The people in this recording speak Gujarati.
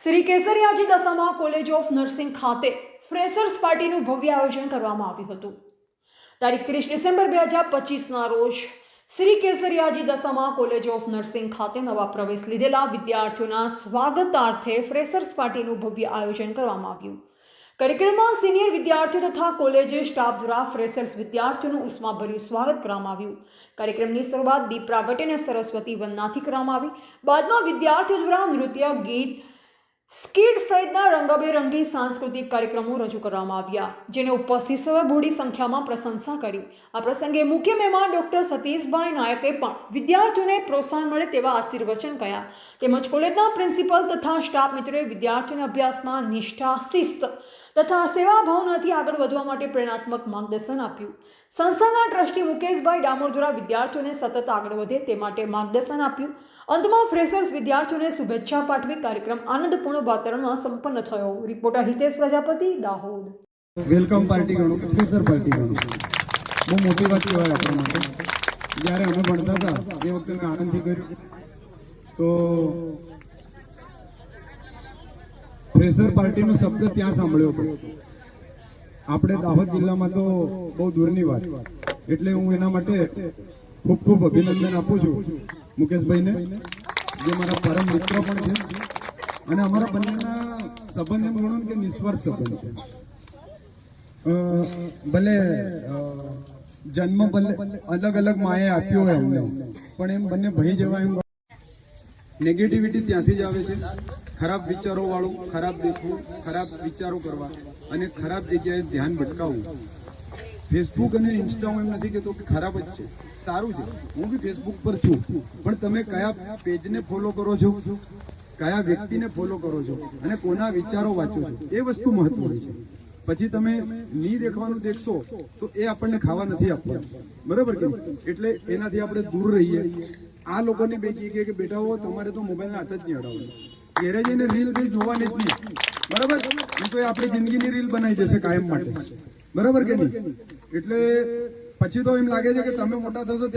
Shri કેસરિયાજી Dashama college of nursing ખાતે ફ્રેશર્સ પાર્ટીનું ભવ્ય આયોજન કરવામાં આવ્યું હતું। તારીખ 30 ડિસેમ્બર 2025ના રોજ Shri કેસરિયાજી Dashama college of nursing ખાતે નવા પ્રવેશ લીધેલા વિદ્યાર્થીઓના સ્વાગતાર્થે ફ્રેશર્સ પાર્ટીનું ભવ્ય આયોજન કરવામાં આવ્યું। કાર્યક્રમમાં સિનિયર વિદ્યાર્થીઓ તથા કોલેજ સ્ટાફ દ્વારા ફ્રેશર્સ વિદ્યાર્થીઓનું ઉષ્માભર્યું સ્વાગત કરવામાં આવ્યું। કાર્યક્રમની શરૂઆત દીપ પ્રાગટ્ય અને સરસ્વતી વંદનાથી કરવામાં આવી। બાદમાં વિદ્યાર્થીઓ દ્વારા નૃત્ય, ગીત, સ્કીટ સહિતના રંગબેરંગી સાંસ્કૃતિક કાર્યક્રમો રજૂ કરવામાં આવ્યા, જેને ઉપસ્થિત સૌએ બહોળી સંખ્યામાં પ્રશંસા કરી। આ પ્રસંગે મુખ્ય મહેમાન ડોક્ટર સતીશભાઈ નાયકે પણ વિદ્યાર્થીઓને પ્રોત્સાહન મળે તેવા આશીર્વચન કર્યા, તેમજ કોલેજના પ્રિન્સિપલ તથા સ્ટાફ મિત્રોએ વિદ્યાર્થીઓને અભ્યાસમાં નિષ્ઠા, શિસ્ત તથા સેવા ભાવનાથી આગળ વધવા માટે પ્રેરણાત્મક માર્ગદર્શન આપ્યું। સંસ્થાના ટ્રસ્ટી મુકેશભાઈ ડામોર દ્વારા વિદ્યાર્થીઓને સતત આગળ વધે તે માટે માર્ગદર્શન આપ્યું। અંતમાં ફ્રેશર્સ વિદ્યાર્થીઓને શુભેચ્છા પાઠવી કાર્યક્રમ આનંદપૂર્ણ વાતાવરણમાં સંપન્ન થયો। Reporter Hitesh Prajapati, Dahod. Welcome party ગણો કે ફ્રેશર પાર્ટી ગણો, બહુ મોટી વાત કહેવાય આપણા માટે। જ્યારે અમે ભણતા હતા એ વખતે મેં આનંદથી કર્યું, તો ફ્રેશર પાર્ટીનો શબ્દ ત્યાં સાંભળ્યો હતો। આપણે દાહોદ જિલ્લામાં તો બહુ દૂરની વાત, એટલે હું એના માટે ખૂબ ખૂબ અભિનંદન આપું છું મુકેશભાઈને, જે મારા પરમ મિત્ર પણ છે અને અમારા બંનેના સંબંધ એમ ગણો કે નિસ્વાર્થ સંબંધ છે। ભલે જન્મ ભલે અલગ અલગ માએ આપ્યો હોય અમને, પણ એમ બંને ભાઈ જેવા એમ। નેગેટિવિટી ત્યાંથી જ આવે છે, ખરાબ વિચારો વાળું, ખરાબ દેખવું, ખરાબ વિચારો કરવા અને ખરાબ જગ્યાએ ધ્યાન ભટકાવવું। ફેસબુક અને ઇન્સ્ટા હું એમ નથી કહેતો કે ખરાબ જ છે, સારું છે, હું બી ફેસબુક પર છું, પણ તમે કયા પેજને ફોલો કરો છો, કયા વ્યક્તિને ફોલો કરો છો અને કોના વિચારો વાંચો છો, એ વસ્તુ મહત્વની છે। પછી તમે નહીં દેખવાનું દેખશો તો એ આપણને ખાવા નથી આપવાનું, બરાબર કે? એટલે એનાથી આપણે દૂર રહીએ। આ લોકોને બે કહીએ કે બેટાઓ તમારે તો મોબાઈલના હાથ જ નહીં અડાવવાનો, ઘેરે જઈને રીલ જોવાની જ નહીં, બરાબર? નહીં તો એ આપણી જિંદગીની રીલ બનાવી દેશે કાયમ માટે, બરાબર કે નહીં? એટલે પછી તો એમ લાગે છે કે તમે મોટા થશો